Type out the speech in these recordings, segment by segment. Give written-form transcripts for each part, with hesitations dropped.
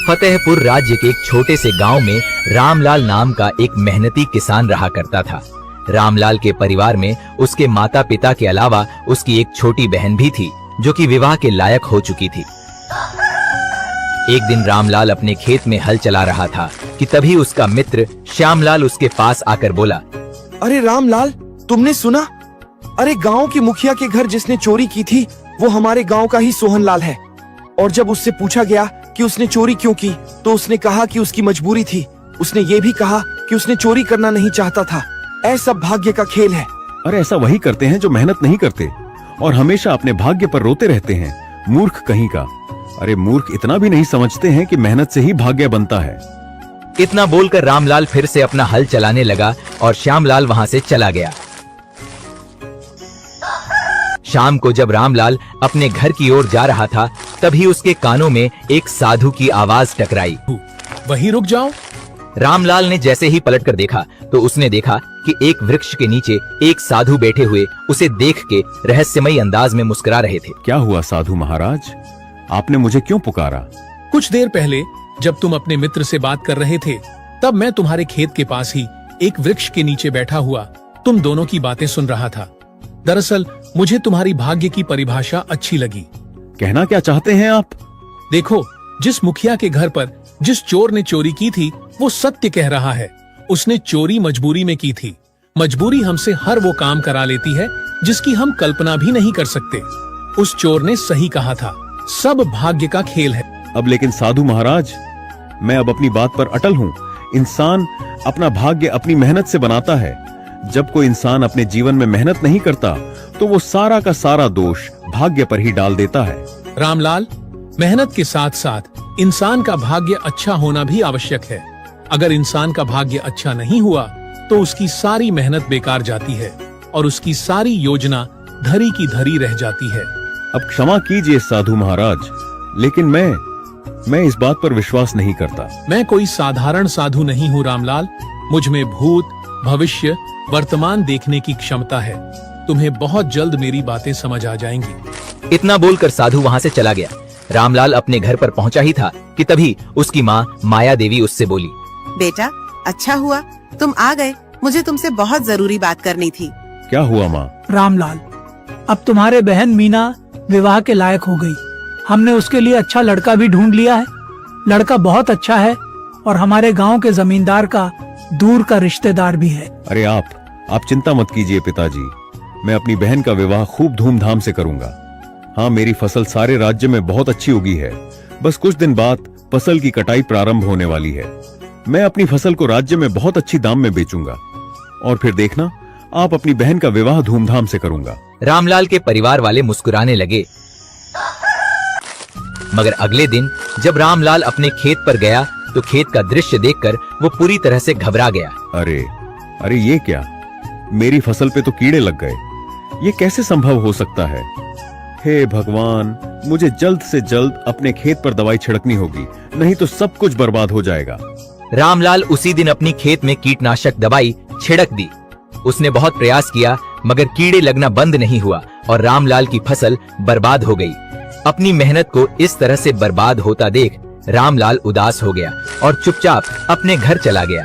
फतेहपुर राज्य के एक छोटे से गांव में रामलाल नाम का एक मेहनती किसान रहा करता था। रामलाल के परिवार में उसके माता पिता के अलावा उसकी एक छोटी बहन भी थी जो कि विवाह के लायक हो चुकी थी। एक दिन रामलाल अपने खेत में हल चला रहा था कि तभी उसका मित्र श्यामलाल उसके पास आकर बोला, अरे रामलाल, तुमने सुना? अरे गांव के मुखिया के घर जिसने चोरी की थी वो हमारे गांव का ही सोहनलाल है। और जब उससे पूछा गया कि उसने चोरी क्यों की तो उसने कहा कि उसकी मजबूरी थी। उसने ये भी कहा कि उसने चोरी करना नहीं चाहता था। ऐसा भाग्य का खेल है। अरे ऐसा वही करते हैं जो मेहनत नहीं करते और हमेशा अपने भाग्य पर रोते रहते हैं। मूर्ख कहीं का। अरे मूर्ख इतना भी नहीं समझते हैं कि मेहनत से ही भाग्य बनता है। इतना बोलकर रामलाल फिर से अपना हल चलाने लगा और श्यामलाल वहां से चला गया। शाम को जब रामलाल अपने घर की ओर जा रहा था तभी उसके कानों में एक साधु की आवाज टकराई। वहीं रुक जाओ। रामलाल ने जैसे ही पलटकर देखा तो उसने देखा कि एक वृक्ष के नीचे एक साधु बैठे हुए उसे देख के रहस्यमयी अंदाज में मुस्कुरा रहे थे। क्या हुआ साधु महाराज, आपने मुझे क्यों पुकारा? कुछ देर पहले जब तुम अपने मित्र से बात कर रहे थे तब मैं तुम्हारे खेत के पास ही एक वृक्ष के नीचे बैठा हुआ तुम दोनों की बातें सुन रहा था। दरअसल मुझे तुम्हारी भाग्य की परिभाषा अच्छी लगी। कहना क्या चाहते हैं आप? देखो, जिस मुखिया के घर पर जिस चोर ने चोरी की थी वो सत्य कह रहा है। उसने चोरी मजबूरी में की थी। मजबूरी हमसे हर वो काम करा लेती है जिसकी हम कल्पना भी नहीं कर सकते। उस चोर ने सही कहा था, सब भाग्य का खेल है। अब लेकिन साधु महाराज, मैं अब अपनी बात पर अटल हूँ। इंसान अपना भाग्य अपनी मेहनत से बनाता है। जब कोई इंसान अपने जीवन में मेहनत नहीं करता तो वो सारा का सारा दोष भाग्य पर ही डाल देता है। रामलाल, मेहनत के साथ साथ इंसान का भाग्य अच्छा होना भी आवश्यक है। अगर इंसान का भाग्य अच्छा नहीं हुआ तो उसकी सारी मेहनत बेकार जाती है और उसकी सारी योजना धरी की धरी रह जाती है। अब क्षमा कीजिए साधु महाराज, लेकिन मैं इस बात पर विश्वास नहीं करता। मैं कोई साधारण साधु नहीं हूँ रामलाल। मुझ में भूत, भविष्य, वर्तमान देखने की क्षमता है। तुम्हें बहुत जल्द मेरी बातें समझ आ जाएंगी। इतना बोलकर साधु वहां से चला गया। रामलाल अपने घर पर पहुंचा ही था कि तभी उसकी माँ माया देवी उससे बोली, बेटा, अच्छा हुआ तुम आ गए। मुझे तुमसे बहुत जरूरी बात करनी थी। क्या हुआ माँ? रामलाल, अब तुम्हारे बहन मीना विवाह के लायक हो गई। हमने उसके लिए अच्छा लड़का भी ढूंढ लिया है। लड़का बहुत अच्छा है और हमारे गांव के जमींदार का दूर का रिश्तेदार भी है। अरे आप चिंता मत कीजिए पिताजी। मैं अपनी बहन का विवाह खूब धूमधाम से करूंगा। हाँ, मेरी फसल सारे राज्य में बहुत अच्छी उगी है। बस कुछ दिन बाद फसल की कटाई प्रारंभ होने वाली है। मैं अपनी फसल को राज्य में बहुत अच्छी दाम में बेचूंगा और फिर देखना, आप अपनी बहन का विवाह धूमधाम से करूंगा। रामलाल के परिवार वाले मुस्कुराने लगे। मगर अगले दिन जब रामलाल अपने खेत पर गया तो खेत का दृश्य देखकर वो पूरी तरह से घबरा गया। अरे ये क्या? मेरी फसल पे तो कीड़े लग गए। ये कैसे संभव हो सकता है? हे भगवान, मुझे जल्द से जल्द अपने खेत पर दवाई छिड़कनी होगी, नहीं तो सब कुछ बर्बाद हो जाएगा। रामलाल उसी दिन अपनी खेत में कीटनाशक दवाई छिड़क दी। उसने बहुत प्रयास किया मगर कीड़े लगना बंद नहीं हुआ और रामलाल की फसल बर्बाद हो गई। अपनी मेहनत को इस तरह से बर्बाद होता देख रामलाल उदास हो गया और चुपचाप अपने घर चला गया।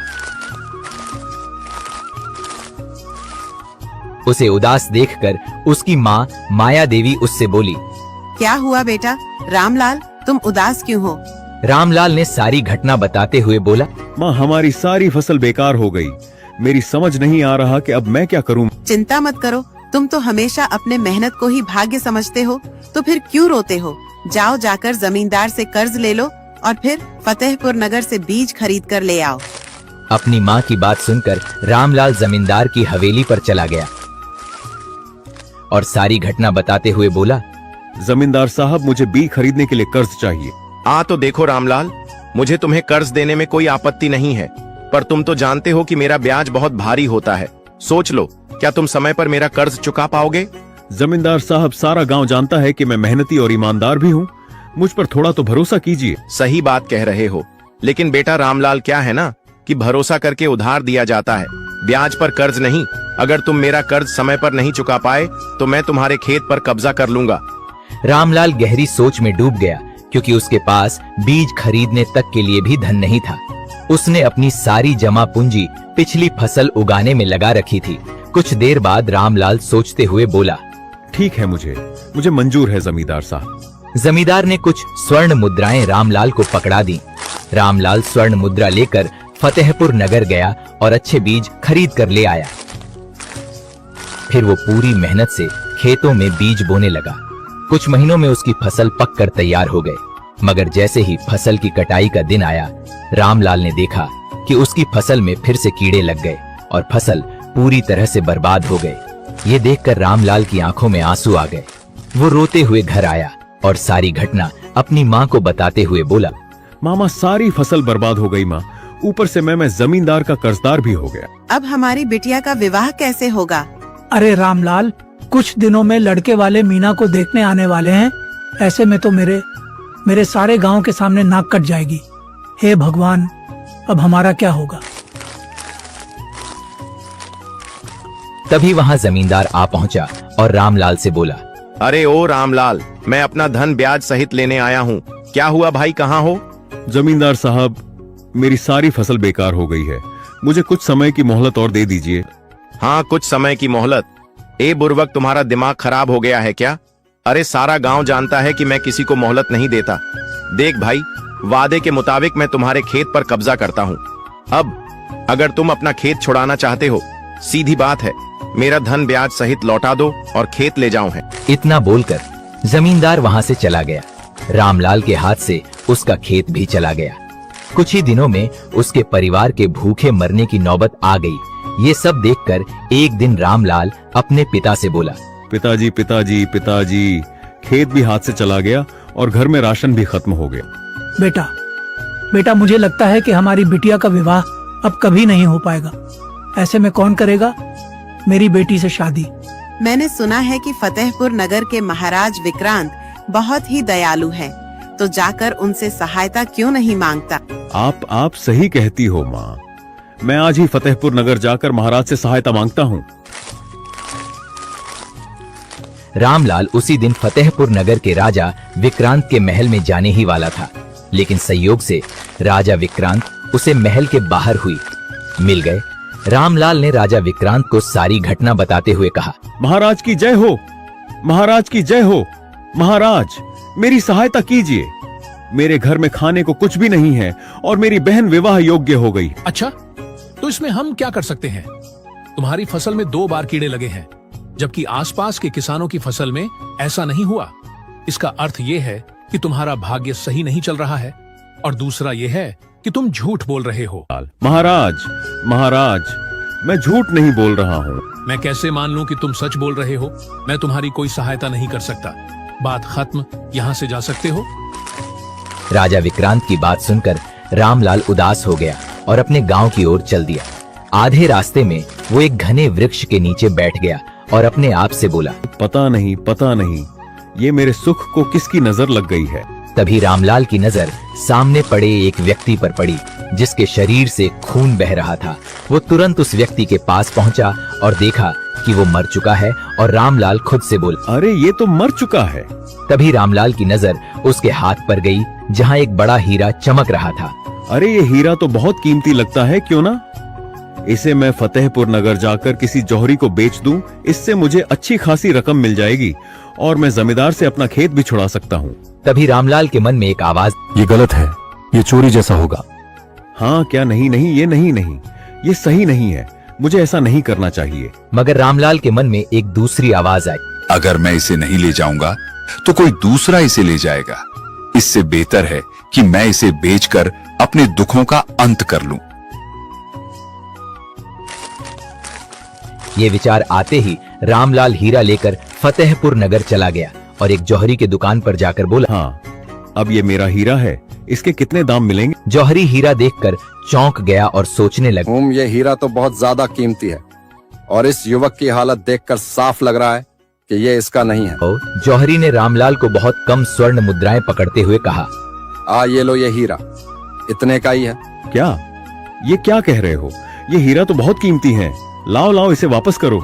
उसे उदास देखकर उसकी माँ माया देवी उससे बोली, क्या हुआ बेटा? रामलाल, तुम उदास क्यों हो? रामलाल ने सारी घटना बताते हुए बोला, माँ, हमारी सारी फसल बेकार हो गई। मेरी समझ नहीं आ रहा कि अब मैं क्या करूं। चिंता मत करो, तुम तो हमेशा अपने मेहनत को ही भाग्य समझते हो, तो फिर क्यों रोते हो? जाओ जाकर जमींदार से कर्ज ले लो और फिर फतेहपुर नगर से बीज खरीद कर ले आओ। अपनी माँ की बात सुनकर रामलाल जमींदार की हवेली पर चला गया और सारी घटना बताते हुए बोला, जमींदार साहब, मुझे बीज खरीदने के लिए कर्ज चाहिए। तो देखो रामलाल, मुझे तुम्हें कर्ज देने में कोई आपत्ति नहीं है, पर तुम तो जानते हो कि मेरा ब्याज बहुत भारी होता है। सोच लो, क्या तुम समय पर मेरा कर्ज चुका पाओगे? जमींदार साहब, सारा गांव जानता है कि मैं मेहनती और ईमानदार भी हूँ। मुझ पर थोड़ा तो भरोसा कीजिए। सही बात कह रहे हो, लेकिन बेटा रामलाल, क्या है ना कि भरोसा करके उधार दिया जाता है, ब्याज पर कर्ज नहीं। अगर तुम मेरा कर्ज समय पर नहीं चुका पाए तो मैं तुम्हारे खेत पर कब्जा कर लूंगा। रामलाल गहरी सोच में डूब गया, क्योंकि उसके पास बीज खरीदने तक के लिए भी धन नहीं था। उसने अपनी सारी जमा पूंजी पिछली फसल उगाने में लगा रखी थी। कुछ देर बाद रामलाल सोचते हुए बोला, ठीक है, मुझे मंजूर है जमींदार साहब। जमींदार ने कुछ स्वर्ण मुद्राएं रामलाल को पकड़ा दी। रामलाल स्वर्ण मुद्रा लेकर फतेहपुर नगर गया और अच्छे बीज खरीद कर ले आया। फिर वो पूरी मेहनत से खेतों में बीज बोने लगा। कुछ महीनों में उसकी फसल पककर तैयार हो गई, मगर जैसे ही फसल की कटाई का दिन आया, रामलाल ने देखा कि उसकी फसल में फिर से कीड़े लग गए और फसल पूरी तरह से बर्बाद हो गई। ये देखकर रामलाल की आंखों में आंसू आ गए। वो रोते हुए घर आया और सारी घटना अपनी माँ को बताते हुए बोला, मामा, सारी फसल बर्बाद हो गई माँ। ऊपर से मैं जमींदार का कर्जदार भी हो गया। अब हमारी बिटिया का विवाह कैसे होगा? अरे रामलाल, कुछ दिनों में लड़के वाले मीना को देखने आने वाले हैं। ऐसे में तो मेरे सारे गांव के सामने नाक कट जाएगी। हे भगवान, अब हमारा क्या होगा? तभी वहां जमींदार आ पहुंचा और रामलाल से बोला, अरे ओ रामलाल, मैं अपना धन ब्याज सहित लेने आया हूँ। क्या हुआ भाई, कहाँ हो? जमींदार साहब, मेरी सारी फसल बेकार हो गई है। मुझे कुछ समय की मोहलत और दे दीजिए। हाँ, कुछ समय की मोहलत? ए बुर्बक, तुम्हारा दिमाग खराब हो गया है क्या? अरे सारा गांव जानता है कि मैं किसी को मोहलत नहीं देता। देख भाई, वादे के मुताबिक मैं तुम्हारे खेत पर कब्जा करता हूँ। अब अगर तुम अपना खेत छुड़ाना चाहते हो, सीधी बात है, मेरा धन ब्याज सहित लौटा दो और खेत ले जाओ है। इतना बोलकर जमींदार वहां से चला गया। रामलाल के हाथ से उसका खेत भी चला गया। कुछ ही दिनों में उसके परिवार के भूखे मरने की नौबत आ गई। ये सब देखकर एक दिन रामलाल अपने पिता से बोला, पिताजी पिताजी पिताजी, खेत भी हाथ से चला गया और घर में राशन भी खत्म हो गया। बेटा, मुझे लगता है कि हमारी बिटिया का विवाह अब कभी नहीं हो पाएगा। ऐसे में कौन करेगा मेरी बेटी से शादी? मैंने सुना है कि फतेहपुर नगर के महाराज विक्रांत बहुत ही दयालु हैं, तो जाकर उनसे सहायता क्यों नहीं मांगता? आप सही कहती हो माँ। मैं आज ही फतेहपुर नगर जाकर महाराज से सहायता मांगता हूँ। रामलाल उसी दिन फतेहपुर नगर के राजा विक्रांत के महल में जाने ही वाला था, लेकिन संयोग से राजा विक्रांत उसे महल के बाहर हुई मिल गए। रामलाल ने राजा विक्रांत को सारी घटना बताते हुए कहा, महाराज की जय हो, महाराज की जय हो। महाराज, मेरी सहायता कीजिए। मेरे घर में खाने को कुछ भी नहीं है और मेरी बहन विवाह योग्य हो गई। अच्छा, तो इसमें हम क्या कर सकते हैं? तुम्हारी फसल में 2 बार कीड़े लगे हैं, जबकि आसपास के किसानों की फसल में ऐसा नहीं हुआ। इसका अर्थ यह है कि तुम्हारा भाग्य सही नहीं चल रहा है, और दूसरा यह है कि तुम झूठ बोल रहे हो। महाराज, मैं झूठ नहीं बोल रहा हूँ। मैं कैसे मान लूं कि तुम सच बोल रहे हो? मैं तुम्हारी कोई सहायता नहीं कर सकता। बात खत्म, यहाँ से जा सकते हो। राजा विक्रांत की बात सुनकर रामलाल उदास हो गया और अपने गांव की ओर चल दिया। आधे रास्ते में वो एक घने वृक्ष के नीचे बैठ गया और अपने आप से बोला, पता नहीं, ये मेरे सुख को किसकी नजर लग गई है। तभी रामलाल की नजर सामने पड़े एक व्यक्ति पर पड़ी, जिसके शरीर से खून बह रहा था। वो तुरंत उस व्यक्ति के पास पहुंचा और देखा कि वो मर चुका है, और रामलाल खुद से बोला, अरे ये तो मर चुका है। तभी रामलाल की नजर उसके हाथ पर गई, जहां एक बड़ा हीरा चमक रहा था। अरे ये हीरा तो बहुत कीमती लगता है, क्यों ना इसे मैं फतेहपुर नगर जाकर किसी जौहरी को बेच दूं। इससे मुझे अच्छी खासी रकम मिल जाएगी और मैं जमींदार से अपना खेत भी छुड़ा सकता हूँ। तभी रामलाल के मन में एक आवाज, ये गलत है, ये चोरी जैसा होगा। हाँ, क्या नहीं, ये नहीं, ये सही नहीं है, मुझे ऐसा नहीं करना चाहिए। मगर रामलाल के मन में एक दूसरी आवाज आई, अगर मैं इसे नहीं ले जाऊंगा तो कोई दूसरा इसे ले जाएगा। इससे बेहतर है कि मैं इसे बेचकर अपने दुखों का अंत कर लूं। ये विचार आते ही रामलाल हीरा लेकर फतेहपुर नगर चला गया और एक जौहरी के दुकान पर जाकर बोला, हाँ, अब ये मेरा हीरा है, इसके कितने दाम मिलेंगे? जौहरी हीरा देखकर चौंक गया और सोचने लगा, ये हीरा तो बहुत ज्यादा कीमती है और इस युवक की हालत देखकर साफ लग रहा है कि ये इसका नहीं है। जौहरी ने रामलाल को बहुत कम स्वर्ण मुद्राएं पकड़ते हुए कहा, ये लो, ये हीरा इतने का ही है। क्या? ये क्या कह रहे हो? ये हीरा तो बहुत कीमती है। लाओ इसे वापस करो,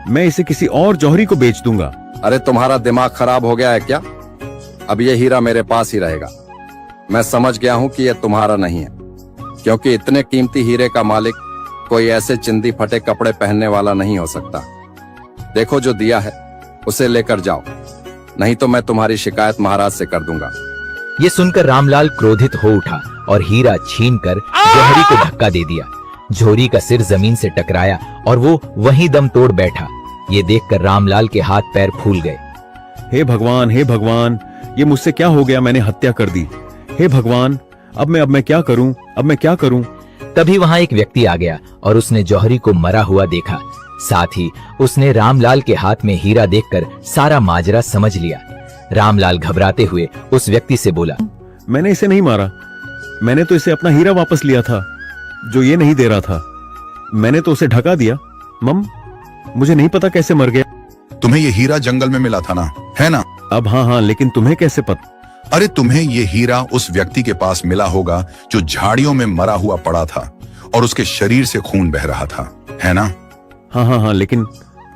मैं इसे किसी और जौहरी को बेच दूंगा। अरे तुम्हारा दिमाग खराब हो गया है क्या? अब ये हीरा मेरे पास ही रहेगा। मैं समझ गया हूँ कि ये तुम्हारा नहीं है, क्योंकि इतने कीमती हीरे का मालिक कोई ऐसे चिंदी फटे कपड़े पहनने वाला नहीं हो सकता। देखो जो दिया है उसे लेकर जाओ, नहीं तो मैं तुम्हारी शिकायत महाराज से कर दूंगा। ये सुनकर रामलाल क्रोधित हो उठा और हीरा छीनकर जौहरी को धक्का दे दिया। जौहरी का सिर जमीन से टकराया और वो वहीं दम तोड़ बैठा। ये देखकर रामलाल के हाथ पैर फूल गए। हे भगवान, ये मुझसे क्या हो गया? मैंने हत्या कर दी। हे भगवान, अब मैं क्या करूं? तभी वहां एक व्यक्ति आ गया और उसने जौहरी को मरा हुआ देखा। साथ ही उसने रामलाल के हाथ में हीरा देखकर सारा माजरा समझ लिया। रामलाल घबराते हुए उस व्यक्ति से बोला, मैंने इसे नहीं मारा। मैंने तो इसे अपना हीरा वापस लिया था जो ये नहीं दे रहा था। मैंने तो उसे ढका दिया। मम, मुझे नहीं पता कैसे मर गया। तुम्हें ये हीरा जंगल में मिला था ना, है ना? अब हाँ, लेकिन तुम्हें कैसे पता? अरे तुम्हें ये हीरा उस व्यक्ति के पास मिला होगा जो झाड़ियों में मरा हुआ पड़ा था और उसके शरीर से खून बह रहा था, है ना? हाँ, लेकिन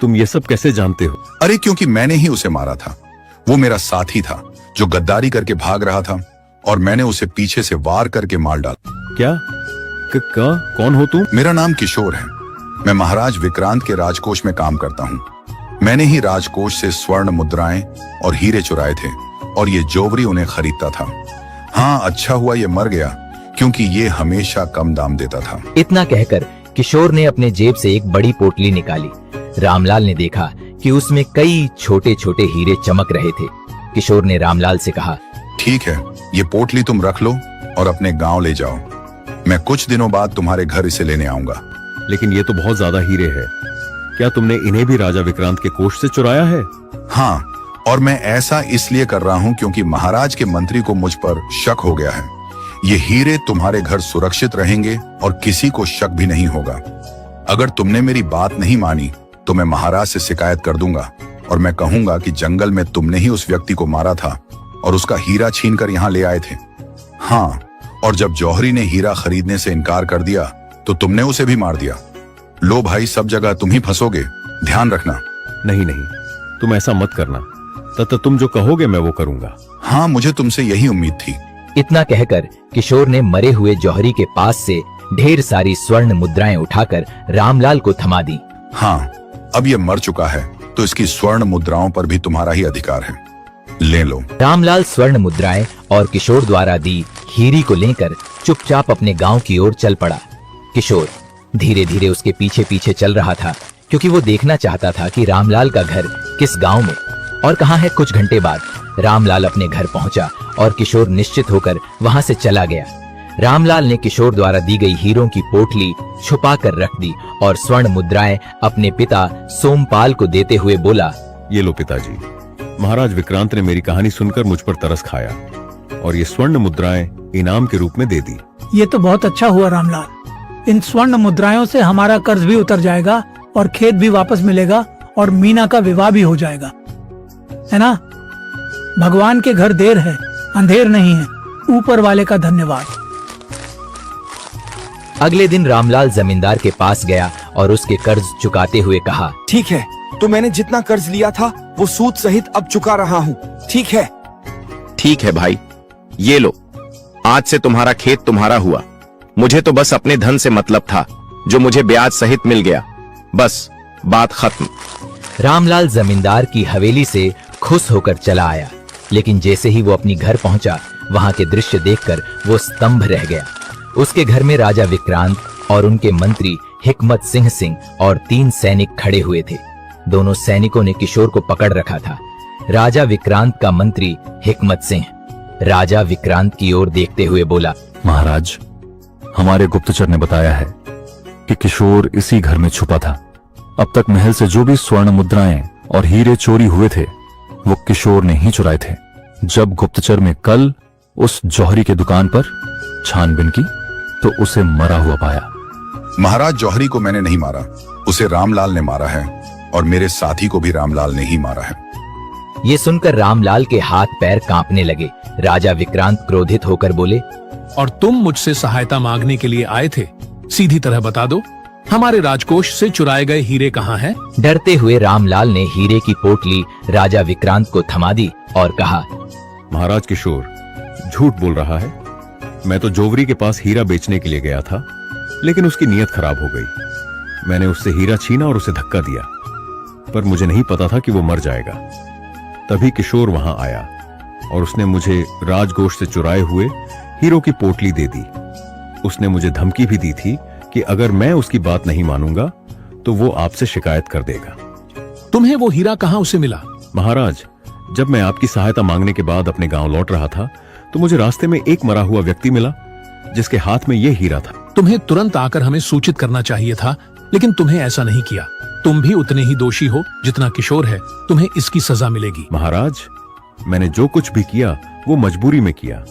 तुम ये सब कैसे जानते हो? अरे क्योंकि मैंने ही उसे मारा था। वो मेरा साथी था जो गद्दारी करके भाग रहा था और मैंने उसे पीछे से वार करके मार डाला। क्या? कौन हो तुम? मेरा नाम किशोर है। मैं महाराज विक्रांत के राजकोष में काम करता हूँ। मैंने ही राजकोष से स्वर्ण मुद्राएं और हीरे चुराए थे और ये जौहरी उन्हें खरीदता था। हाँ, अच्छा हुआ ये मर गया, क्योंकि ये हमेशा कम दाम देता था। इतना कहकर किशोर ने अपने जेब से एक बड़ी पोटली निकाली। रामलाल ने देखा कि उसमें कई छोटे छोटे हीरे चमक रहे थे। किशोर ने रामलाल से कहा, ठीक है, ये पोटली तुम रख लो और अपने गांव ले जाओ। मैं कुछ दिनों बाद तुम्हारे घर इसे लेने आऊंगा। लेकिन ये तो बहुत ज्यादा हीरे हैं। क्या तुमने इन्हें भी राजा विक्रांत के कोष से चुराया है? हाँ, और मैं ऐसा इसलिए कर रहा हूँ क्योंकि महाराज के मंत्री को मुझ पर शक हो गया है। ये हीरे तुम्हारे घर सुरक्षित रहेंगे और किसी को शक भी नहीं होगा। अगर तुमने मेरी बात नहीं मानी तो मैं महाराज से शिकायत कर दूंगा और मैं कहूंगा कि जंगल में तुमने ही उस व्यक्ति को मारा था और उसका हीरा छीनकर यहाँ ले आए थे। हाँ, और जब जौहरी ने हीरा खरीदने से इनकार कर दिया तो तुमने उसे भी मार दिया। लो भाई, सब जगह तुम ही फंसोगे, ध्यान रखना। नहीं, तुम ऐसा मत करना। तब तुम जो कहोगे मैं वो करूंगा। हाँ, मुझे तुमसे यही उम्मीद थी। इतना कहकर किशोर ने मरे हुए जौहरी के पास से ढेर सारी स्वर्ण मुद्राएं उठाकर रामलाल को थमा दी। हाँ, अब ये मर चुका है तो इसकी स्वर्ण मुद्राओं पर भी तुम्हारा ही अधिकार है, ले लो। रामलाल स्वर्ण मुद्राएं और किशोर द्वारा दी हीरी को लेकर चुपचाप अपने गांव की ओर चल पड़ा। किशोर धीरे धीरे उसके पीछे पीछे चल रहा था, क्योंकि वो देखना चाहता था कि रामलाल का घर किस गांव में और कहां है। कुछ घंटे बाद रामलाल अपने घर पहुंचा और किशोर निश्चित होकर वहां से चला गया। रामलाल ने किशोर द्वारा दी गई हीरों की पोटली छुपा कर रख दी और स्वर्ण मुद्राएं अपने पिता सोमपाल को देते हुए बोला, ये लो पिताजी, महाराज विक्रांत ने मेरी कहानी सुनकर मुझ पर तरस खाया और ये स्वर्ण मुद्राएं इनाम के रूप में दे दी। ये तो बहुत अच्छा हुआ रामलाल। इन स्वर्ण मुद्राओं से हमारा कर्ज भी उतर जाएगा और खेत भी वापस मिलेगा और मीना का विवाह भी हो जाएगा, है ना? भगवान के घर देर है, अंधेर नहीं है। ऊपर वाले का धन्यवाद। अगले दिन रामलाल जमींदार के पास गया और उसके कर्ज चुकाते हुए कहा, ठीक है, तो मैंने जितना कर्ज लिया था वो सूद सहित अब चुका रहा हूँ। ठीक है? ठीक है भाई, ये लो, आज से तुम्हारा खेत तुम्हारा हुआ। मुझे तो बस अपने धन से मतलब था जो मुझे ब्याज सहित मिल गया। बस बात खत्म। रामलाल जमींदार की हवेली से खुश होकर चला आया, लेकिन जैसे ही वो अपनी घर पहुंचा, वहां के दृश्य देखकर वो स्तंभ रह गया। उसके घर में राजा विक्रांत और उनके मंत्री हिकमत सिंह और 3 सैनिक खड़े हुए थे। दोनों सैनिकों ने किशोर को पकड़ रखा था। राजा विक्रांत का मंत्री हिकमत सिंह राजा विक्रांत की ओर देखते हुए बोला, महाराज, हमारे गुप्तचर ने बताया है कि किशोर इसी घर में छुपा था। अब तक महल से जो भी स्वर्ण मुद्राएं और हीरे चोरी हुए थे वो किशोर ने ही चुराए थे। जब गुप्तचर में कल उस जौहरी के दुकान पर छानबीन की तो उसे मरा हुआ पाया। महाराज, जौहरी को मैंने नहीं मारा, उसे रामलाल ने मारा है और मेरे साथी को भी रामलाल ने ही मारा है। ये सुनकर रामलाल के हाथ पैर कांपने लगे। राजा विक्रांत क्रोधित होकर बोले, और तुम मुझसे सहायता मांगने के लिए आए थे? सीधी तरह बता दो, हमारे राजकोष से चुराए गए हीरे कहाँ हैं? डरते हुए रामलाल ने हीरे की पोटली राजा विक्रांत को थमा दी और कहा, महाराज किशोर झूठ बोल रहा है। मैं तो जोवरी के पास हीरा बेचने के लिए गया था, लेकिन उसकी नीयत खराब हो गई। मैंने उससे हीरा छीना और उसे धक्का दिया, पर मुझे नहीं पता था कि वो मर जाएगा। तभी किशोर वहां आया और उसने मुझे राजकोष से चुराए हुए हीरो की पोटली दे दी। उसने मुझे धमकी भी दी थी कि अगर मैं उसकी बात नहीं मानूंगा तो वो आपसे शिकायत कर देगा। तुम्हें वो हीरा कहाँ उसे मिला? महाराज, जब मैं आपकी सहायता मांगने के बाद अपने गांव लौट रहा था तो मुझे रास्ते में एक मरा हुआ व्यक्ति मिला जिसके हाथ में ये हीरा था। तुम्हें तुरंत आकर हमें सूचित करना चाहिए था, लेकिन तुम्हें ऐसा नहीं किया। तुम भी उतने ही दोषी हो जितना किशोर है। तुम्हें इसकी सजा मिलेगी। महाराज, मैंने जो कुछ भी किया वो मजबूरी में किया।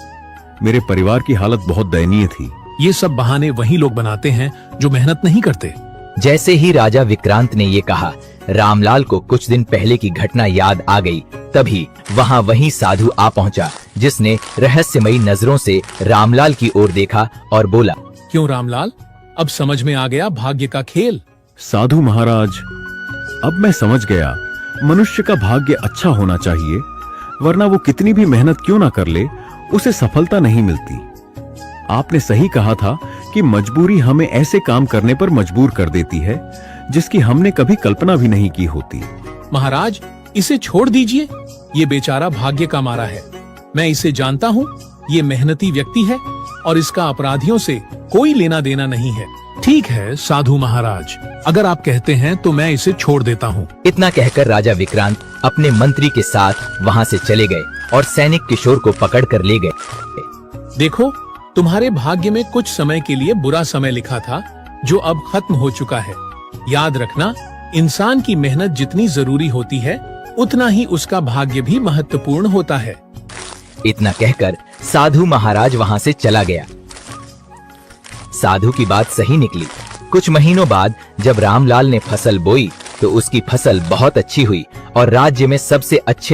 मेरे परिवार की हालत बहुत दयनीय थी। ये सब बहाने वही लोग बनाते हैं जो मेहनत नहीं करते। जैसे ही राजा विक्रांत ने ये कहा, रामलाल को कुछ दिन पहले की घटना याद आ गई। तभी वहाँ वही साधु आ पहुँचा, जिसने रहस्यमयी नजरों से रामलाल की ओर देखा और बोला, क्यों रामलाल, अब समझ में आ गया भाग्य का खेल? साधु महाराज, अब मैं समझ गया मनुष्य का भाग्य अच्छा होना चाहिए, वरना वो कितनी भी मेहनत क्यों ना कर ले उसे सफलता नहीं मिलती। आपने सही कहा था कि मजबूरी हमें ऐसे काम करने पर मजबूर कर देती है जिसकी हमने कभी कल्पना भी नहीं की होती। महाराज, इसे छोड़ दीजिए। ये बेचारा भाग्य का मारा है। मैं इसे जानता हूँ। ये मेहनती व्यक्ति है और इसका अपराधियों से कोई लेना देना नहीं है। ठीक है साधु महाराज, अगर आप कहते हैं तो मैं इसे छोड़ देता हूँ। इतना कहकर राजा विक्रांत अपने मंत्री के साथ वहाँ से चले गए और सैनिक किशोर को पकड़ कर ले गए। देखो, तुम्हारे भाग्य में कुछ समय के लिए बुरा समय लिखा था, जो अब खत्म हो चुका है। याद रखना, इंसान की मेहनत जितनी जरूरी होती है, उतना ही उसका भाग्य भी महत्वपूर्ण होता है। इतना कहकर साधु महाराज वहाँ से चला गया। साधु की बात सही निकली। कुछ महीनों बाद जब रामलाल ने फसल बोई तो उसकी फसल बहुत अच्छी हुई और राज्य में सबसे अच्छे